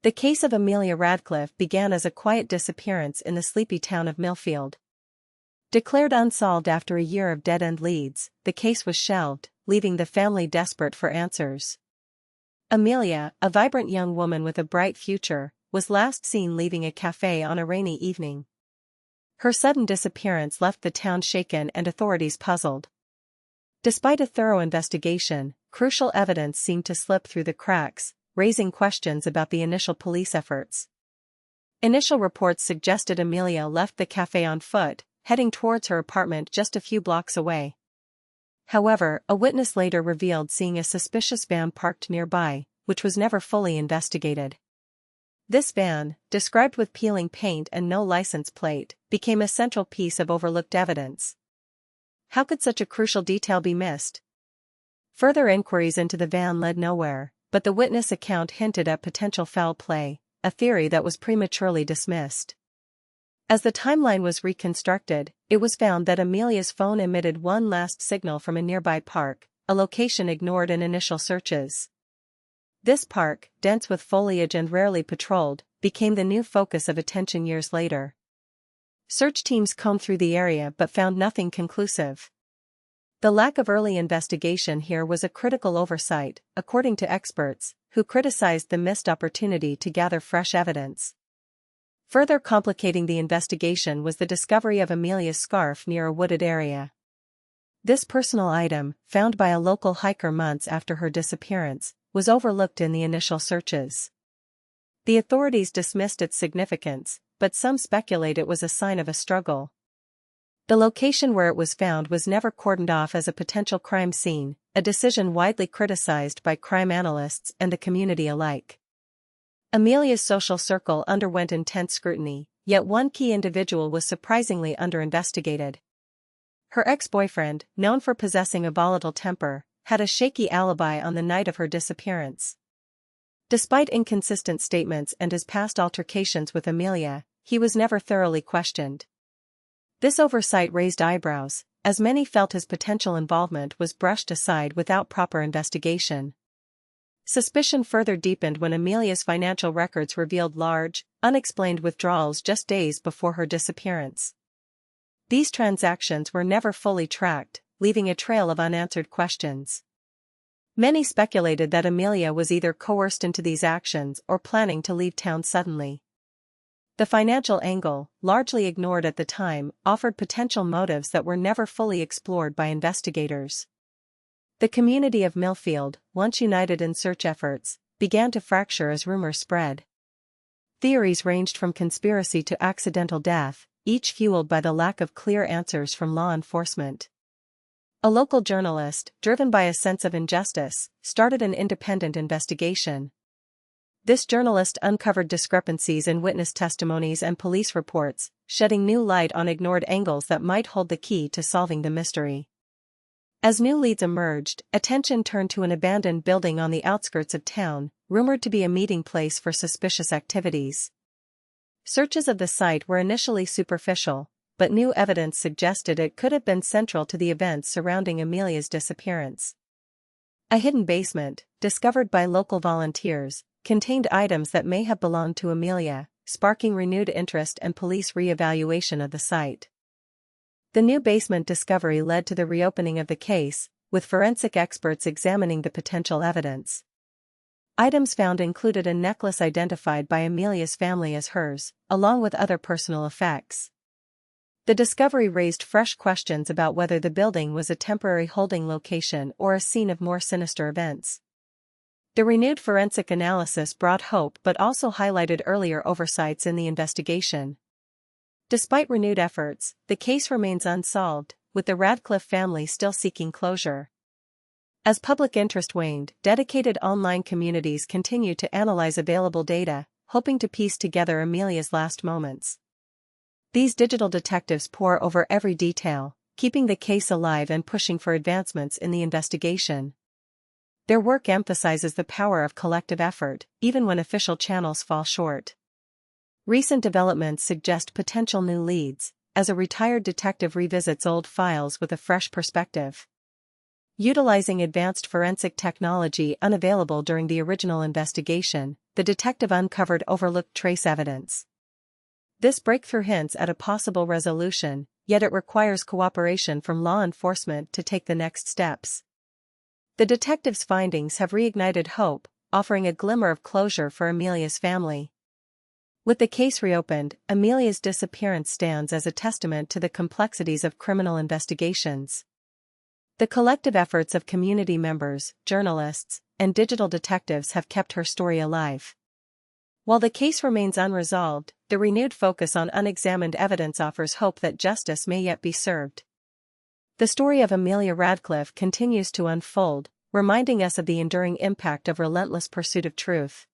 The case of Amelia Radcliffe began as a quiet disappearance in the sleepy town of Millfield. Declared unsolved after a year of dead-end leads, the case was shelved, leaving the family desperate for answers. Amelia, a vibrant young woman with a bright future, was last seen leaving a cafe on a rainy evening. Her sudden disappearance left the town shaken and authorities puzzled. Despite a thorough investigation, crucial evidence seemed to slip through the cracks, raising questions about the initial police efforts. Initial reports suggested Amelia left the cafe on foot, heading towards her apartment just a few blocks away. However, a witness later revealed seeing a suspicious van parked nearby, which was never fully investigated. This van, described with peeling paint and no license plate, became a central piece of overlooked evidence. How could such a crucial detail be missed? Further inquiries into the van led nowhere, but the witness account hinted at potential foul play, a theory that was prematurely dismissed. As the timeline was reconstructed, it was found that Amelia's phone emitted one last signal from a nearby park, a location ignored in initial searches. This park, dense with foliage and rarely patrolled, became the new focus of attention years later. Search teams combed through the area but found nothing conclusive. The lack of early investigation here was a critical oversight, according to experts, who criticized the missed opportunity to gather fresh evidence. Further complicating the investigation was the discovery of Amelia's scarf near a wooded area. This personal item, found by a local hiker months after her disappearance, was overlooked in the initial searches. The authorities dismissed its significance, but some speculate it was a sign of a struggle. The location where it was found was never cordoned off as a potential crime scene, a decision widely criticized by crime analysts and the community alike. Amelia's social circle underwent intense scrutiny, yet one key individual was surprisingly underinvestigated. Her ex-boyfriend, known for possessing a volatile temper, had a shaky alibi on the night of her disappearance. Despite inconsistent statements and his past altercations with Amelia, he was never thoroughly questioned. This oversight raised eyebrows, as many felt his potential involvement was brushed aside without proper investigation. Suspicion further deepened when Amelia's financial records revealed large, unexplained withdrawals just days before her disappearance. These transactions were never fully tracked, leaving a trail of unanswered questions. Many speculated that Amelia was either coerced into these actions or planning to leave town suddenly. The financial angle, largely ignored at the time, offered potential motives that were never fully explored by investigators. The community of Millfield, once united in search efforts, began to fracture as rumors spread. Theories ranged from conspiracy to accidental death, each fueled by the lack of clear answers from law enforcement. A local journalist, driven by a sense of injustice, started an independent investigation. This journalist uncovered discrepancies in witness testimonies and police reports, shedding new light on ignored angles that might hold the key to solving the mystery. As new leads emerged, attention turned to an abandoned building on the outskirts of town, rumored to be a meeting place for suspicious activities. Searches of the site were initially superficial, but new evidence suggested it could have been central to the events surrounding Amelia's disappearance. A hidden basement, discovered by local volunteers, contained items that may have belonged to Amelia, sparking renewed interest and police re-evaluation of the site. The new basement discovery led to the reopening of the case, with forensic experts examining the potential evidence. Items found included a necklace identified by Amelia's family as hers, along with other personal effects. The discovery raised fresh questions about whether the building was a temporary holding location or a scene of more sinister events. The renewed forensic analysis brought hope but also highlighted earlier oversights in the investigation. Despite renewed efforts, the case remains unsolved, with the Radcliffe family still seeking closure. As public interest waned, dedicated online communities continued to analyze available data, hoping to piece together Amelia's last moments. These digital detectives pore over every detail, keeping the case alive and pushing for advancements in the investigation. Their work emphasizes the power of collective effort, even when official channels fall short. Recent developments suggest potential new leads, as a retired detective revisits old files with a fresh perspective. Utilizing advanced forensic technology unavailable during the original investigation, the detective uncovered overlooked trace evidence. This breakthrough hints at a possible resolution, yet it requires cooperation from law enforcement to take the next steps. The detective's findings have reignited hope, offering a glimmer of closure for Amelia's family. With the case reopened, Amelia's disappearance stands as a testament to the complexities of criminal investigations. The collective efforts of community members, journalists, and digital detectives have kept her story alive. While the case remains unresolved, the renewed focus on unexamined evidence offers hope that justice may yet be served. The story of Amelia Radcliffe continues to unfold, reminding us of the enduring impact of relentless pursuit of truth.